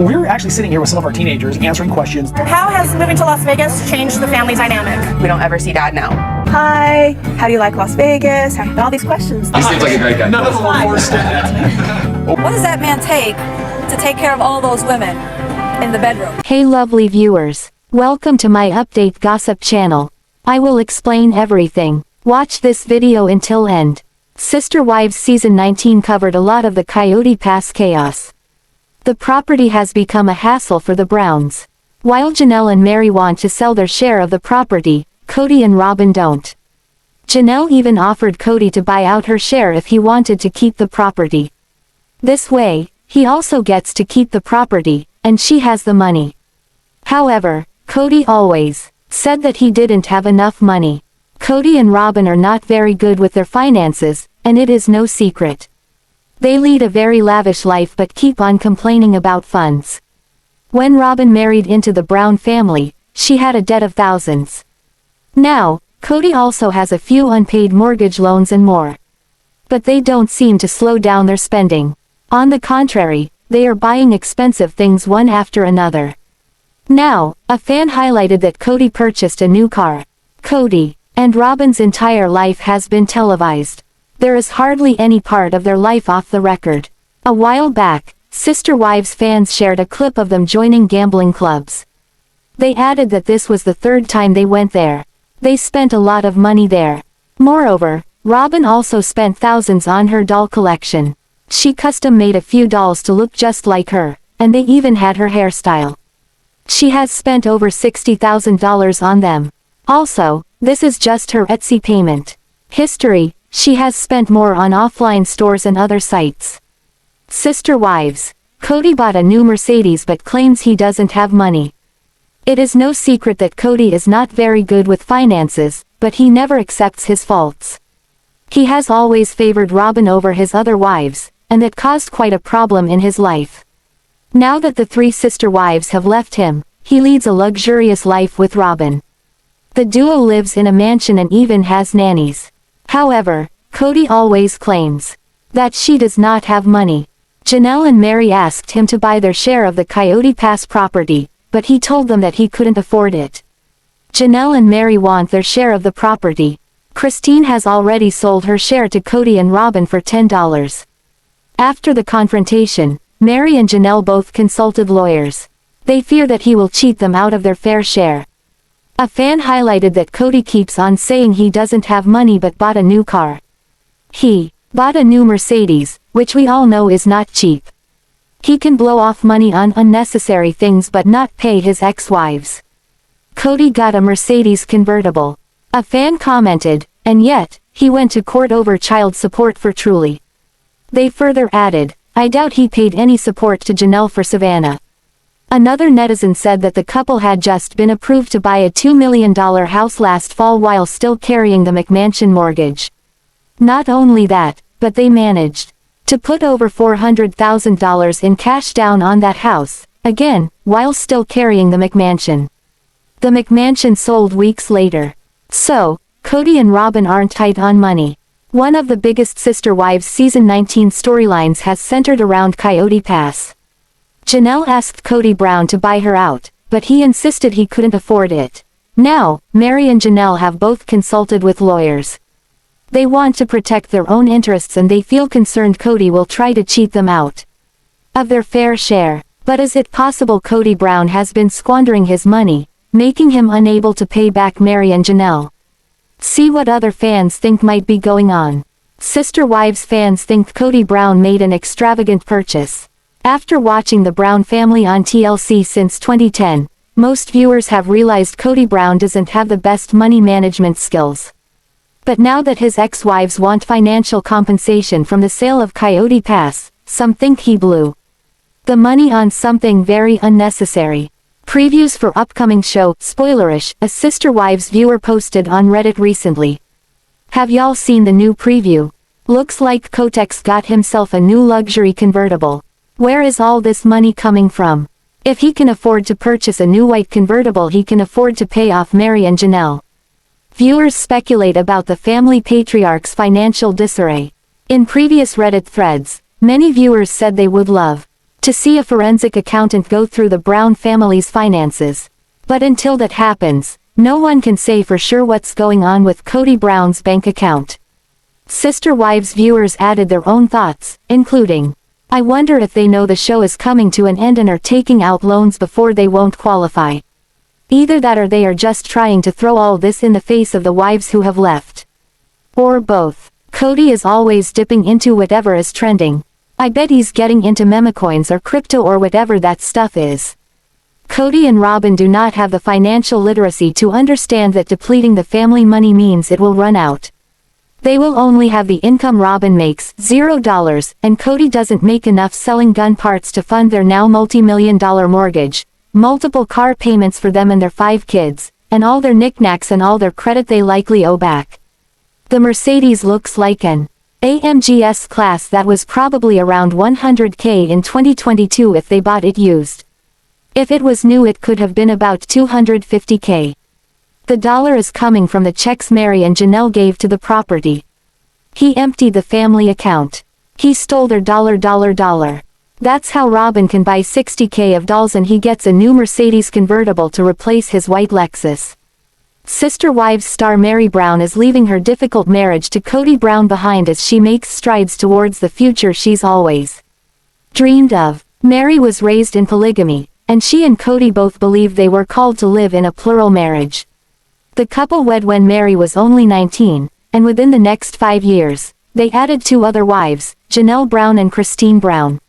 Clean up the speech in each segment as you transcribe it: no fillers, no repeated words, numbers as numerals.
We're actually sitting here with some of our teenagers answering questions. How has moving to Las Vegas changed the family dynamic? We don't ever see Dad now. Hi, how do you like Las Vegas? All these questions. He seems like a great guy. None of them were forced in. What does that man take to take care of all those women in the bedroom? Hey lovely viewers, welcome to my update gossip channel. I will explain everything. Watch this video until end. Sister Wives Season 19 covered a lot of the Coyote Pass chaos. The property has become a hassle for the Browns. While Janelle and Meri want to sell their share of the property, Kody and Robyn don't. Janelle even offered Kody to buy out her share if he wanted to keep the property. This way, he also gets to keep the property, and she has the money. However, Kody always said that he didn't have enough money. Kody and Robyn are not very good with their finances, and it is no secret. They lead a very lavish life but keep on complaining about funds. When Robyn married into the Brown family, she had a debt of thousands. Now, Kody also has a few unpaid mortgage loans and more. But they don't seem to slow down their spending. On the contrary, they are buying expensive things one after another. Now, a fan highlighted that Kody purchased a new car. Kody and Robyn's entire life has been televised. There is hardly any part of their life off the record. A while back, Sister Wives fans shared a clip of them joining gambling clubs. They added that this was the third time they went there. They spent a lot of money there. Moreover, Robyn also spent thousands on her doll collection. She custom made a few dolls to look just like her, and they even had her hairstyle. She has spent over $60,000 on them. Also, this is just her Etsy payment. History, she has spent more on offline stores and other sites. Sister Wives. Kody bought a new Mercedes but claims he doesn't have money. It is no secret that Kody is not very good with finances, but he never accepts his faults. He has always favored Robyn over his other wives, and that caused quite a problem in his life. Now that the three sister wives have left him, he leads a luxurious life with Robyn. The duo lives in a mansion and even has nannies. However, Kody always claims that she does not have money. Janelle and Meri asked him to buy their share of the Coyote Pass property, but he told them that he couldn't afford it. Janelle and Meri want their share of the property. Christine has already sold her share to Kody and Robyn for $10. After the confrontation, Meri and Janelle both consulted lawyers. They fear that he will cheat them out of their fair share. A fan highlighted that Kody keeps on saying he doesn't have money but bought a new car. He bought a new Mercedes, which we all know is not cheap. He can blow off money on unnecessary things but not pay his ex-wives. Kody got a Mercedes convertible. A fan commented, and yet, he went to court over child support for Truely. They further added, I doubt he paid any support to Janelle for Savanah. Another netizen said that the couple had just been approved to buy a $2 million house last fall while still carrying the McMansion mortgage. Not only that, but they managed to put over $400,000 in cash down on that house, again, while still carrying the McMansion. The McMansion sold weeks later. So, Kody and Robyn aren't tight on money. One of the biggest Sister Wives Season 19 storylines has centered around Coyote Pass. Janelle asked Kody Brown to buy her out, but he insisted he couldn't afford it. Now, Meri and Janelle have both consulted with lawyers. They want to protect their own interests and they feel concerned Kody will try to cheat them out of their fair share. But is it possible Kody Brown has been squandering his money, making him unable to pay back Meri and Janelle? See what other fans think might be going on. Sister Wives fans think Kody Brown made an extravagant purchase. After watching the Brown family on TLC since 2010, most viewers have realized Kody Brown doesn't have the best money management skills. But now that his ex-wives want financial compensation from the sale of Coyote Pass, some think he blew the money on something very unnecessary. Previews for upcoming show, spoilerish, a Sister Wives viewer posted on Reddit recently. Have y'all seen the new preview? Looks like Kotek's got himself a new luxury convertible. Where is all this money coming from? If he can afford to purchase a new white convertible, he can afford to pay off Meri and Janelle. Viewers speculate about the family patriarch's financial disarray. In previous Reddit threads, many viewers said they would love to see a forensic accountant go through the Brown family's finances. But until that happens, no one can say for sure what's going on with Kody Brown's bank account. Sister Wives viewers added their own thoughts, including, "I wonder if they know the show is coming to an end and are taking out loans before they won't qualify. Either that or they are just trying to throw all this in the face of the wives who have left. Or both. Kody is always dipping into whatever is trending. I bet he's getting into memecoins or crypto or whatever that stuff is." Kody and Robyn do not have the financial literacy to understand that depleting the family money means it will run out. They will only have the income. Robyn makes $0, and Kody doesn't make enough selling gun parts to fund their now multi-million-dollar mortgage, multiple car payments for them and their 5 kids, and all their knickknacks and all their credit they likely owe back. The Mercedes looks like an AMG S-Class that was probably around $100K in 2022 if they bought it used. If it was new it could have been about $250K. The dollar is coming from the checks Meri and Janelle gave to the property. He emptied the family account. He stole their dollar. That's how Robyn can buy $60K of dolls and he gets a new Mercedes convertible to replace his white Lexus. Sister Wives star Meri Brown is leaving her difficult marriage to Kody Brown behind as she makes strides towards the future she's always dreamed of. Meri was raised in polygamy, and she and Kody both believed they were called to live in a plural marriage. The couple wed when Meri was only 19, and within the next 5 years, they added 2 other wives, Janelle Brown and Christine Brown.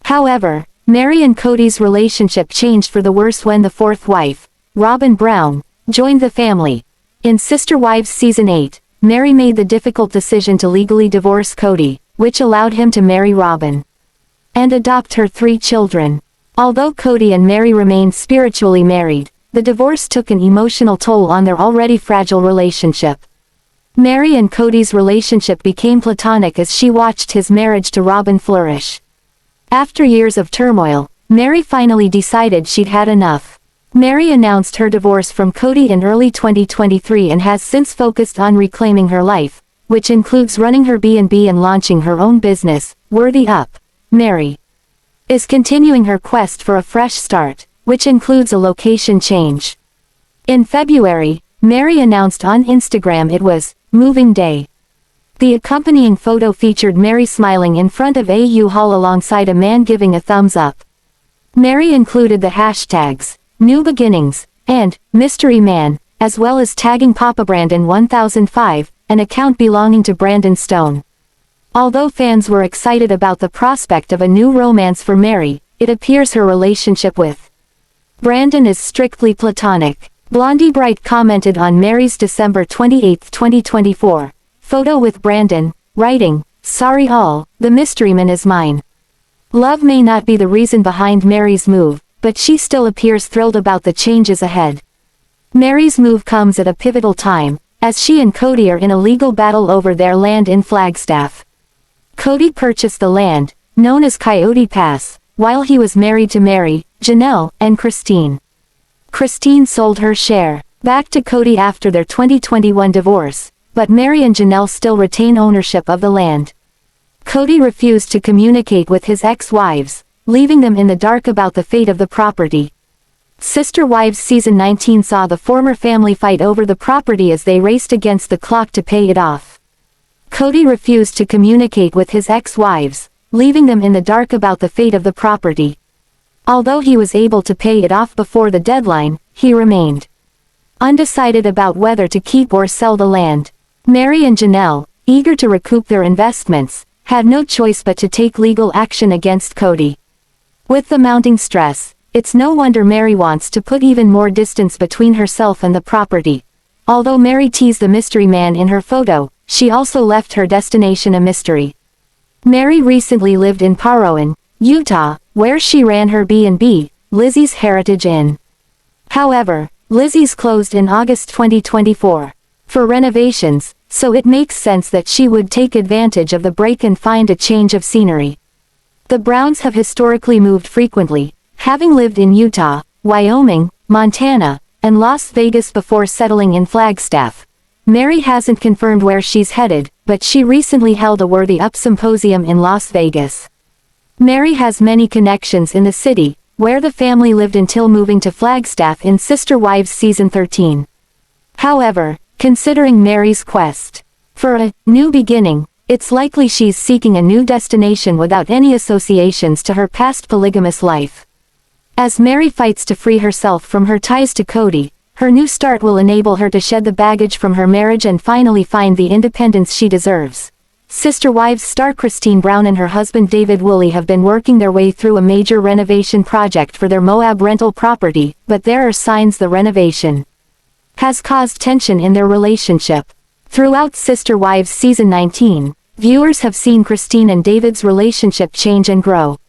However, Meri and Kody's relationship changed for the worse when the 4th wife, Robyn Brown, joined the family. In Sister Wives Season 8, Meri made the difficult decision to legally divorce Kody, which allowed him to marry Robyn and adopt her 3 children. Although Kody and Meri remained spiritually married, the divorce took an emotional toll on their already fragile relationship. Meri and Kody's relationship became platonic as she watched his marriage to Robyn flourish. After years of turmoil, Meri finally decided she'd had enough. Meri announced her divorce from Kody in early 2023 and has since focused on reclaiming her life, which includes running her B&B and launching her own business, Worthy Up. Meri is continuing her quest for a fresh start, which includes a location change. In February, Meri announced on Instagram it was moving day. The accompanying photo featured Meri smiling in front of a U-Haul alongside a man giving a thumbs up. Meri included the hashtags New Beginnings and Mystery Man, as well as tagging Papa Brandon 1005, an account belonging to Brandon Stone. Although fans were excited about the prospect of a new romance for Meri, it appears her relationship with Brandon is strictly platonic. Blondie Bright commented on Meri's December 28, 2024, photo with Brandon, writing, "Sorry all, the mystery man is mine." Love may not be the reason behind Meri's move, but she still appears thrilled about the changes ahead. Meri's move comes at a pivotal time, as she and Kody are in a legal battle over their land in Flagstaff. Kody purchased the land, known as Coyote Pass, while he was married to Meri, Janelle, and Christine. Christine sold her share back to Kody after their 2021 divorce, but Meri and Janelle still retain ownership of the land. Kody refused to communicate with his ex-wives, leaving them in the dark about the fate of the property. Sister Wives Season 19 saw the former family fight over the property as they raced against the clock to pay it off. Kody refused to communicate with his ex-wives, leaving them in the dark about the fate of the property. Although he was able to pay it off before the deadline, he remained undecided about whether to keep or sell the land. Meri and Janelle, eager to recoup their investments, had no choice but to take legal action against Kody. With the mounting stress, it's no wonder Meri wants to put even more distance between herself and the property. Although Meri teased the mystery man in her photo, she also left her destination a mystery. Meri recently lived in Parowan, Utah, where she ran her B&B, Lizzie's Heritage Inn. However, Lizzie's closed in August 2024 for renovations, so it makes sense that she would take advantage of the break and find a change of scenery. The Browns have historically moved frequently, having lived in Utah, Wyoming, Montana, and Las Vegas before settling in Flagstaff. Meri hasn't confirmed where she's headed, but she recently held a Worthy Up symposium in Las Vegas. Meri has many connections in the city, where the family lived until moving to Flagstaff in Sister Wives season 13. However, considering Meri's quest for a new beginning, it's likely she's seeking a new destination without any associations to her past polygamous life. As Meri fights to free herself from her ties to Kody, her new start will enable her to shed the baggage from her marriage and finally find the independence she deserves. Sister Wives star Christine Brown and her husband Devid have been working their way through a major renovation project for their Moab rental property, but there are signs the renovation has caused tension in their relationship. Throughout Sister Wives season 19, viewers have seen Christine and Devid's relationship change and grow.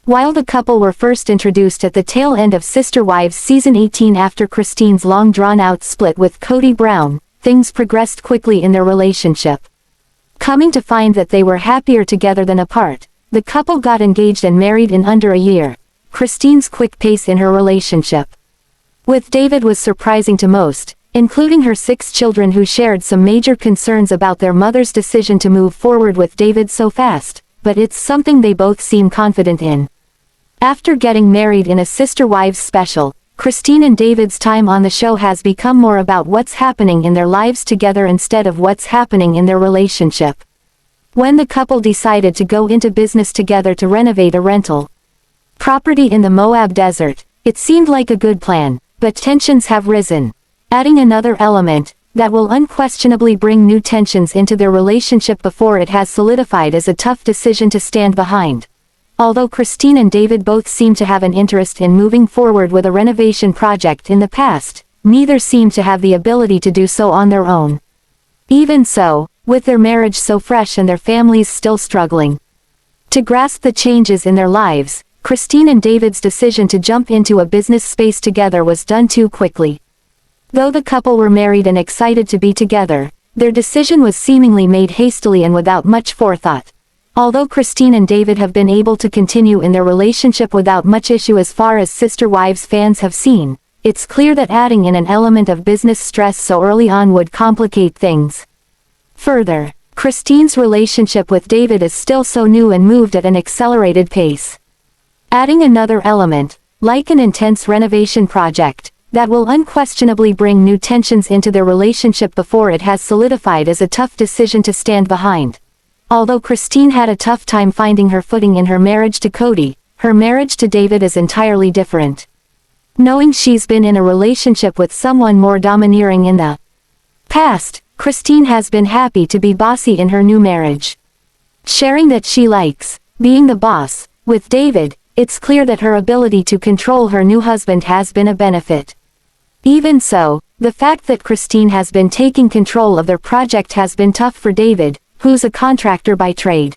While the couple were first introduced at the tail end of Sister Wives season 18 after Christine's long drawn-out split with Kody Brown, things progressed quickly in their relationship. Coming to find that they were happier together than apart, the couple got engaged and married in under a year. Christine's quick pace in her relationship with Devid was surprising to most, including her 6 children who shared some major concerns about their mother's decision to move forward with Devid so fast, but it's something they both seem confident in. After getting married in a Sister Wives special, Christine and Devid's time on the show has become more about what's happening in their lives together instead of what's happening in their relationship. When the couple decided to go into business together to renovate a rental property in the Moab desert, it seemed like a good plan, but tensions have risen. Adding another element that will unquestionably bring new tensions into their relationship before it has solidified is a tough decision to stand behind. Although Christine and Devid both seem to have an interest in moving forward with a renovation project in the past, neither seem to have the ability to do so on their own. Even so, with their marriage so fresh and their families still struggling to grasp the changes in their lives, Christine and Devid's decision to jump into a business space together was done too quickly. Though the couple were married and excited to be together, their decision was seemingly made hastily and without much forethought. Although Christine and Devid have been able to continue in their relationship without much issue as far as Sister Wives fans have seen, it's clear that adding in an element of business stress so early on would complicate things further. Christine's relationship with Devid is still so new and moved at an accelerated pace. Adding another element, like an intense renovation project, that will unquestionably bring new tensions into their relationship before it has solidified is a tough decision to stand behind. Although Christine had a tough time finding her footing in her marriage to Kody, her marriage to Devid is entirely different. Knowing she's been in a relationship with someone more domineering in the past, Christine has been happy to be bossy in her new marriage. Sharing that she likes being the boss with Devid, it's clear that her ability to control her new husband has been a benefit. Even so, the fact that Christine has been taking control of their project has been tough for Devid, who's a contractor by trade.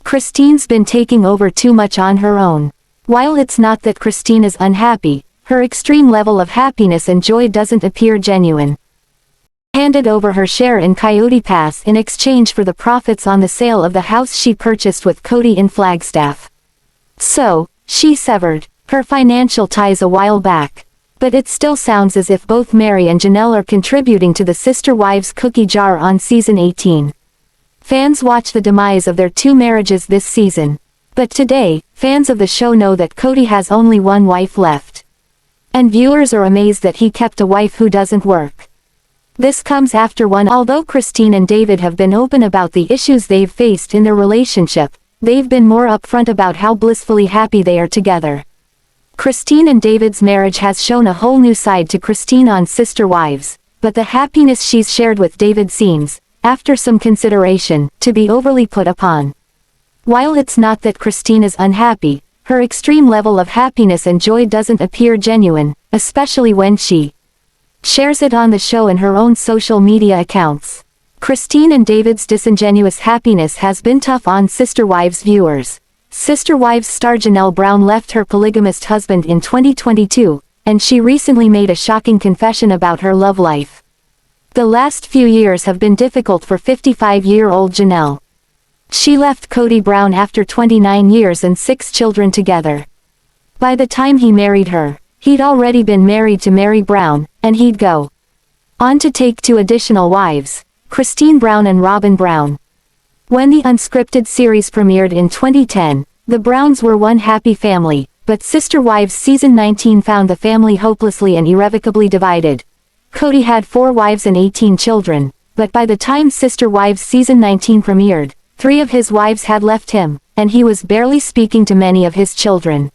Christine's been taking over too much on her own. While it's not that Christine is unhappy, her extreme level of happiness and joy doesn't appear genuine. Handed over her share in Coyote Pass in exchange for the profits on the sale of the house she purchased with Kody in Flagstaff. So, she severed her financial ties a while back. But it still sounds as if both Meri and Janelle are contributing to the Sister Wives cookie jar on season 18. Fans watch the demise of their 2 marriages this season. But today, fans of the show know that Kody has only one wife left. And viewers are amazed that he kept a wife who doesn't work. This comes after although Christine and Devid have been open about the issues they've faced in their relationship, they've been more upfront about how blissfully happy they are together. Christine and Devid's marriage has shown a whole new side to Christine on Sister Wives, but the happiness she's shared with Devid seems, after some consideration, to be overly put upon. While it's not that Christine is unhappy, her extreme level of happiness and joy doesn't appear genuine, especially when she shares it on the show in her own social media accounts. Christine and Devid's disingenuous happiness has been tough on Sister Wives viewers. Sister Wives star Janelle Brown left her polygamist husband in 2022, and she recently made a shocking confession about her love life. The last few years have been difficult for 55-year-old Janelle. She left Kody Brown after 29 years and 6 children together. By the time he married her, he'd already been married to Meri Brown, and he'd go on to take 2 additional wives, Christine Brown and Robyn Brown. When the unscripted series premiered in 2010, The Browns were one happy family, but Sister Wives season 19 found the family hopelessly and irrevocably divided. Kody had 4 wives and 18 children, but by the time Sister Wives season 19 premiered, 3 of his wives had left him, and he was barely speaking to many of his children.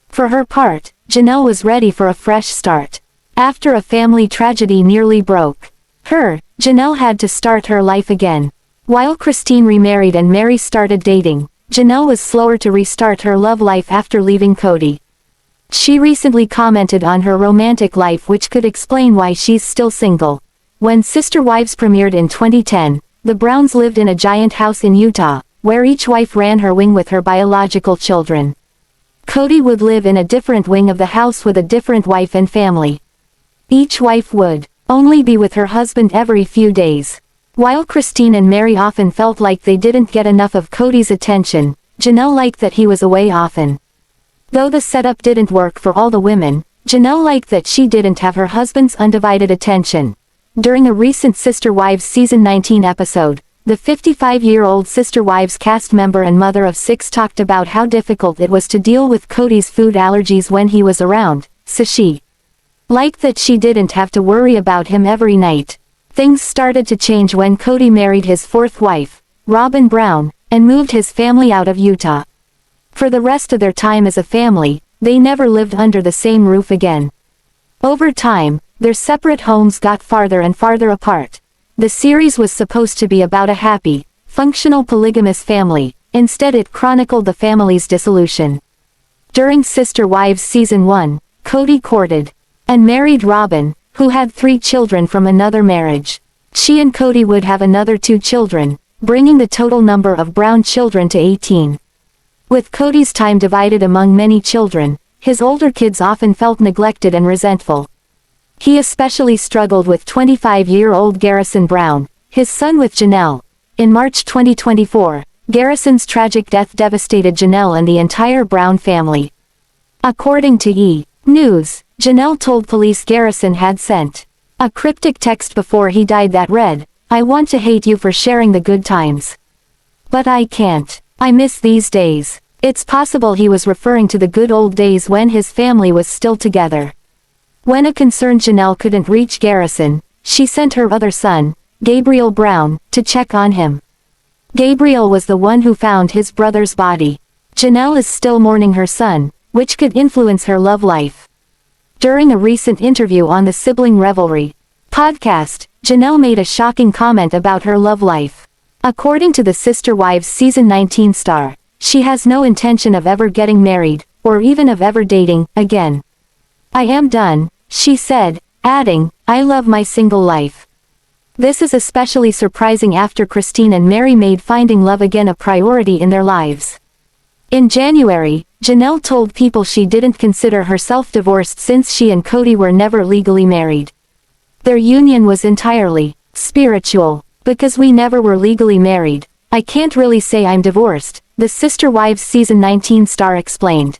For her part, Janelle was ready for a fresh start. After a family tragedy nearly broke her, Janelle had to start her life again. While Christine remarried and Meri started dating, Janelle was slower to restart her love life after leaving Kody. She recently commented on her romantic life, which could explain why she's still single. When Sister Wives premiered in 2010, the Browns lived in a giant house in Utah, where each wife ran her wing with her biological children. Kody would live in a different wing of the house with a different wife and family. Each wife would only be with her husband every few days. While Christine and Meri often felt like they didn't get enough of Kody's attention, Janelle liked that he was away often. Though the setup didn't work for all the women, Janelle liked that she didn't have her husband's undivided attention. During a recent Sister Wives season 19 episode, the 55-year-old Sister Wives cast member and mother of 6 talked about how difficult it was to deal with Kody's food allergies when he was around, so she liked that she didn't have to worry about him every night. Things started to change when Kody married his 4th wife, Robyn Brown, and moved his family out of Utah. For the rest of their time as a family, they never lived under the same roof again. Over time, their separate homes got farther and farther apart. The series was supposed to be about a happy, functional polygamous family. Instead, it chronicled the family's dissolution. During Sister Wives season 1, Kody courted and married Robyn, who had 3 children from another marriage. She and Kody would have another 2 children, bringing the total number of Brown children to 18. With Kody's time divided among many children, his older kids often felt neglected and resentful. He especially struggled with 25-year-old Garrison Brown, his son with Janelle. In March 2024, Garrison's tragic death devastated Janelle and the entire Brown family. According to E! News, Janelle told police Garrison had sent a cryptic text before he died that read, "I want to hate you for sharing the good times. But I can't. I miss these days." It's possible he was referring to the good old days when his family was still together. When a concerned Janelle couldn't reach Garrison, she sent her other son, Gabriel Brown, to check on him. Gabriel was the one who found his brother's body. Janelle is still mourning her son, which could influence her love life. During a recent interview on the Sibling Revelry podcast, Janelle made a shocking comment about her love life. According to the Sister Wives season 19 star, she has no intention of ever getting married, or even of ever dating again. "I am done," she said, adding, "I love my single life." This is especially surprising after Christine and Meri made finding love again a priority in their lives. In January, Janelle told people she didn't consider herself divorced since she and Kody were never legally married. Their union was entirely spiritual. "Because we never were legally married, I can't really say I'm divorced," the Sister Wives season 19 star explained.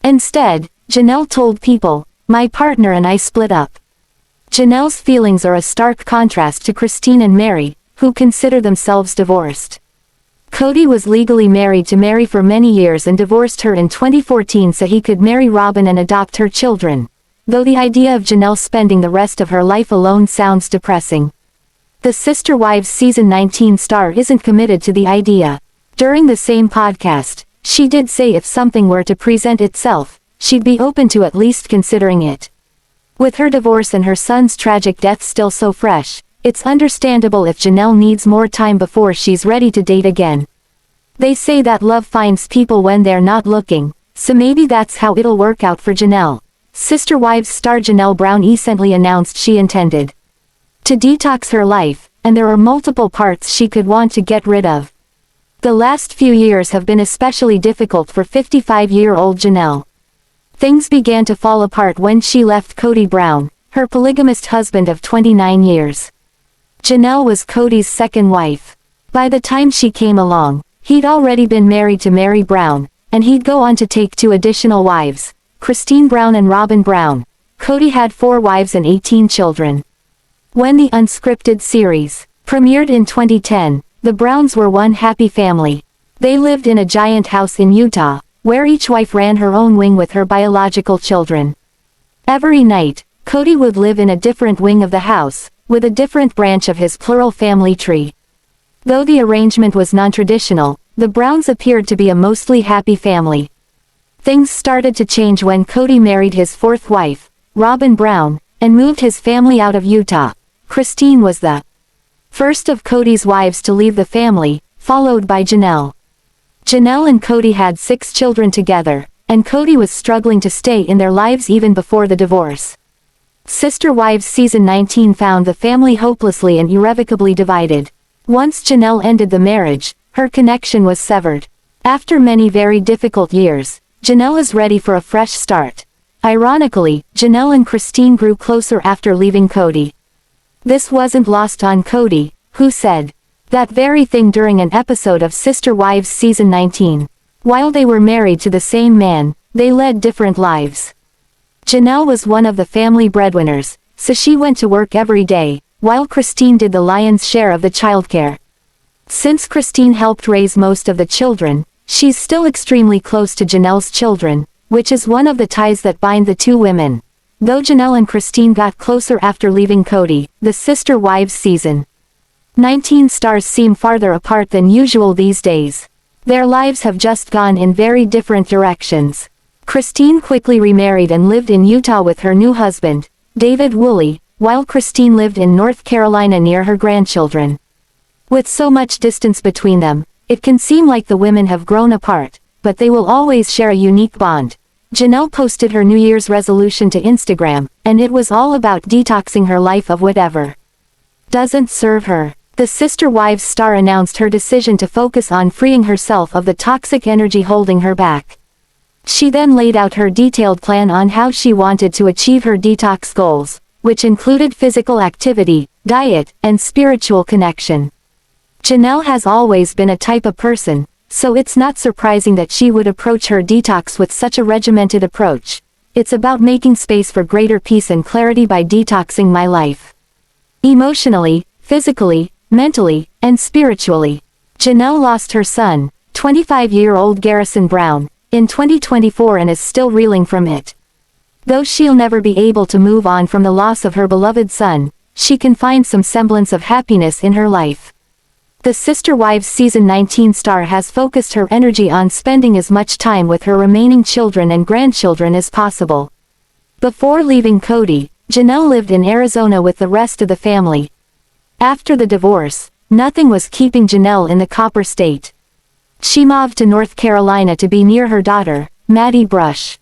Instead, Janelle told people, "My partner and I split up." Janelle's feelings are a stark contrast to Christine and Meri, who consider themselves divorced. Kody was legally married to Meri for many years and divorced her in 2014 so he could marry Robyn and adopt her children. Though the idea of Janelle spending the rest of her life alone sounds depressing. The Sister Wives season 19 star isn't committed to the idea. During the same podcast, she did say if something were to present itself, she'd be open to at least considering it. With her divorce and her son's tragic death still so fresh, it's understandable if Janelle needs more time before she's ready to date again. They say that love finds people when they're not looking, so maybe that's how it'll work out for Janelle. Sister Wives star Janelle Brown recently announced she intended to detox her life, and there are multiple parts she could want to get rid of. The last few years have been especially difficult for 55-year-old Janelle. Things began to fall apart when she left Kody Brown, her polygamist husband of 29 years. Janelle was Kody's second wife. By the time she came along, he'd already been married to Meri Brown, and he'd go on to take 2 additional wives, Christine Brown and Robyn Brown. Kody had 4 wives and 18 children. When the unscripted series premiered in 2010, the Browns were one happy family. They lived in a giant house in Utah, where each wife ran her own wing with her biological children. Every night, Kody would live in a different wing of the house, with a different branch of his plural family tree. Though the arrangement was non-traditional, the Browns appeared to be a mostly happy family. Things started to change when Kody married his fourth wife, Robyn Brown, and moved his family out of Utah. Christine was the first of Kody's wives to leave the family, followed by Janelle. Janelle and Kody had 6 children together, and Kody was struggling to stay in their lives even before the divorce. Sister Wives Season 19 found the family hopelessly and irrevocably divided. Once Janelle ended the marriage, her connection was severed. After many very difficult years, Janelle is ready for a fresh start. Ironically, Janelle and Christine grew closer after leaving Kody. This wasn't lost on Kody, who said that very thing during an episode of Sister Wives Season 19. While they were married to the same man, they led different lives. Janelle was one of the family breadwinners, so she went to work every day, while Christine did the lion's share of the childcare. Since Christine helped raise most of the children, she's still extremely close to Janelle's children, which is one of the ties that bind the two women. Though Janelle and Christine got closer after leaving Kody, the Sister Wives Season 19 stars seem farther apart than usual these days. Their lives have just gone in very different directions. Christine quickly remarried and lived in Utah with her new husband, Devid, while Christine lived in North Carolina near her grandchildren. With so much distance between them, it can seem like the women have grown apart, but they will always share a unique bond. Janelle posted her New Year's resolution to Instagram, and it was all about detoxing her life of whatever doesn't serve her. The Sister Wives star announced her decision to focus on freeing herself of the toxic energy holding her back. She then laid out her detailed plan on how she wanted to achieve her detox goals, which included physical activity, diet, and spiritual connection. Janelle has always been a type of person, so it's not surprising that she would approach her detox with such a regimented approach. It's about making space for greater peace and clarity by detoxing my life. Emotionally, physically, mentally, and spiritually. Janelle lost her son, 25-year-old Garrison Brown, in 2024 and is still reeling from it. Though she'll never be able to move on from the loss of her beloved son, she can find some semblance of happiness in her life. The Sister Wives Season 19 star has focused her energy on spending as much time with her remaining children and grandchildren as possible. Before leaving Kody, Janelle lived in Arizona with the rest of the family. After the divorce, nothing was keeping Janelle in the Copper State. She moved to North Carolina to be near her daughter, Maddie Brush.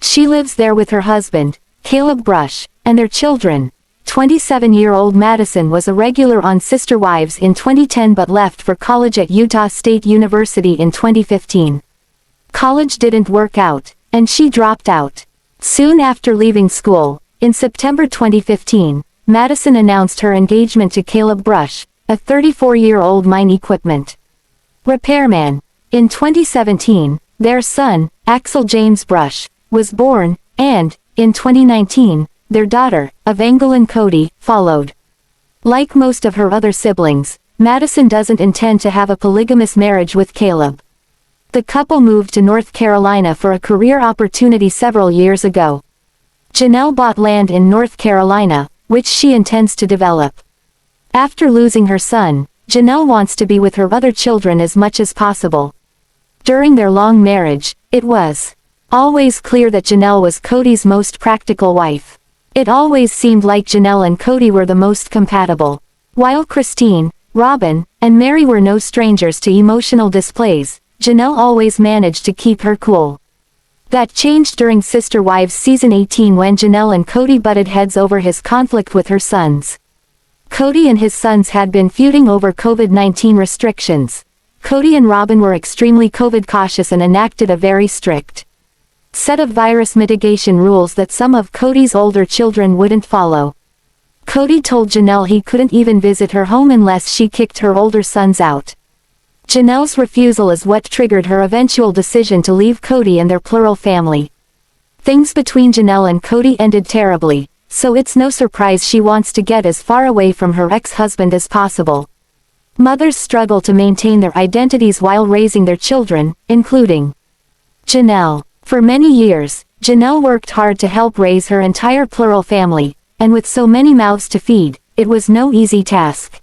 She lives there with her husband, Caleb Brush, and their children. 27-year-old Madison was a regular on Sister Wives in 2010 but left for college at Utah State University in 2015. College didn't work out, and she dropped out. Soon after leaving school, in September 2015, Madison announced her engagement to Caleb Brush, a 34-year-old mine equipment repairman. In 2017, their son, Axel James Brush, was born, and, in 2019, their daughter, Gwendlyn Kody, followed. Like most of her other siblings, Madison doesn't intend to have a polygamous marriage with Caleb. The couple moved to North Carolina for a career opportunity several years ago. Janelle bought land in North Carolina, which she intends to develop. After losing her son, Janelle wants to be with her other children as much as possible. During their long marriage, it was always clear that Janelle was Kody's most practical wife. It always seemed like Janelle and Kody were the most compatible. While Christine, Robyn, and Meri were no strangers to emotional displays, Janelle always managed to keep her cool. That changed during Sister Wives Season 18 when Janelle and Kody butted heads over his conflict with her sons. Kody and his sons had been feuding over COVID-19 restrictions. Kody and Robyn were extremely COVID cautious and enacted a very strict set of virus mitigation rules that some of Kody's older children wouldn't follow. Kody told Janelle he couldn't even visit her home unless she kicked her older sons out. Janelle's refusal is what triggered her eventual decision to leave Kody and their plural family. Things between Janelle and Kody ended terribly, so it's no surprise she wants to get as far away from her ex-husband as possible. Mothers struggle to maintain their identities while raising their children, including Janelle. For many years, Janelle worked hard to help raise her entire plural family, and with so many mouths to feed, it was no easy task.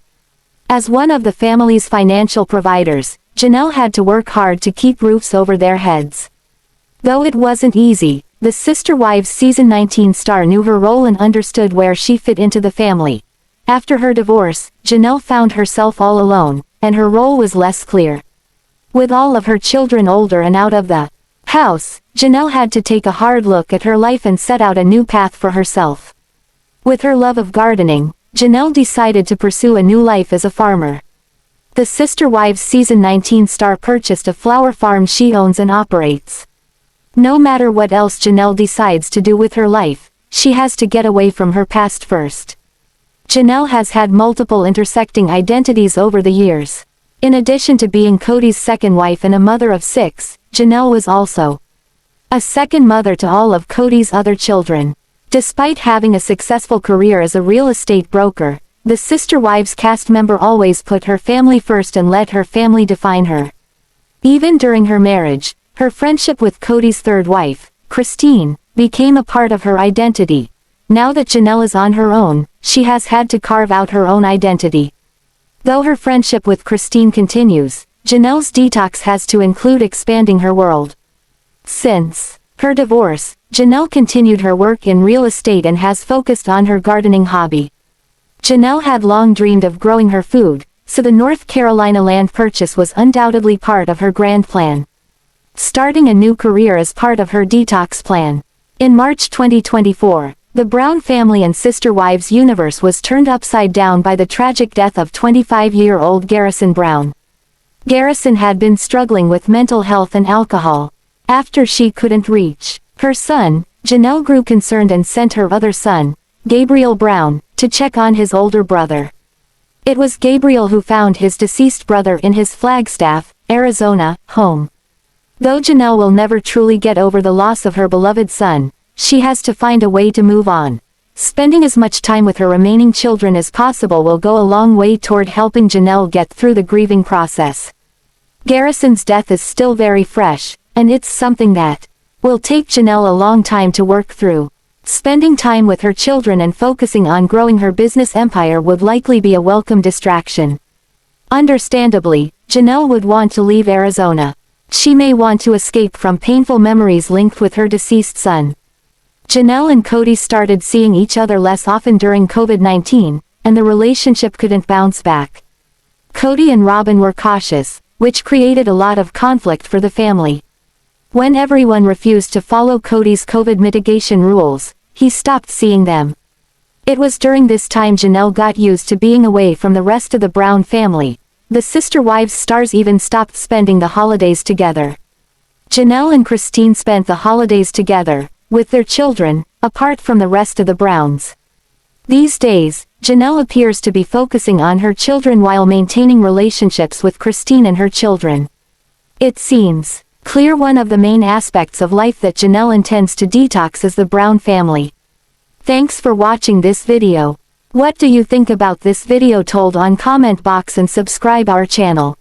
As one of the family's financial providers, Janelle had to work hard to keep roofs over their heads. Though it wasn't easy, the Sister Wives Season 19 star knew her role and understood where she fit into the family. After her divorce, Janelle found herself all alone, and her role was less clear. With all of her children older and out of the house, Janelle had to take a hard look at her life and set out a new path for herself. With her love of gardening, Janelle decided to pursue a new life as a farmer. The Sister Wives Season 19 star purchased a flower farm she owns and operates. No matter what else Janelle decides to do with her life, she has to get away from her past first. Janelle has had multiple intersecting identities over the years. In addition to being Kody's second wife and a mother of 6, Janelle was also a second mother to all of Kody's other children. Despite having a successful career as a real estate broker, the Sister Wives cast member always put her family first and let her family define her. Even during her marriage, her friendship with Kody's third wife, Christine, became a part of her identity. Now that Janelle is on her own, she has had to carve out her own identity. Though her friendship with Christine continues, Janelle's detox has to include expanding her world. Since her divorce, Janelle continued her work in real estate and has focused on her gardening hobby. Janelle had long dreamed of growing her food, so the North Carolina land purchase was undoubtedly part of her grand plan. Starting a new career as part of her detox plan. In March 2024, the Brown family and Sister Wives universe was turned upside down by the tragic death of 25-year-old Garrison Brown. Garrison had been struggling with mental health and alcohol. After she couldn't reach her son, Janelle grew concerned and sent her other son, Gabriel Brown, to check on his older brother. It was Gabriel who found his deceased brother in his Flagstaff, Arizona, home. Though Janelle will never truly get over the loss of her beloved son, she has to find a way to move on. Spending as much time with her remaining children as possible will go a long way toward helping Janelle get through the grieving process. Garrison's death is still very fresh, and it's something that will take Janelle a long time to work through. Spending time with her children and focusing on growing her business empire would likely be a welcome distraction. Understandably, Janelle would want to leave Arizona. She may want to escape from painful memories linked with her deceased son. Janelle and Kody started seeing each other less often during COVID-19, and the relationship couldn't bounce back. Kody and Robyn were cautious, which created a lot of conflict for the family. When everyone refused to follow Kody's COVID mitigation rules, he stopped seeing them. It was during this time Janelle got used to being away from the rest of the Brown family. The Sister Wives stars even stopped spending the holidays together. Janelle and Christine spent the holidays together, with their children, apart from the rest of the Browns. These days, Janelle appears to be focusing on her children while maintaining relationships with Christine and her children. It seems clear one of the main aspects of life that Janelle intends to detox is the Brown family. Thanks for watching this video. What do you think about this video? Told on comment box and subscribe our channel.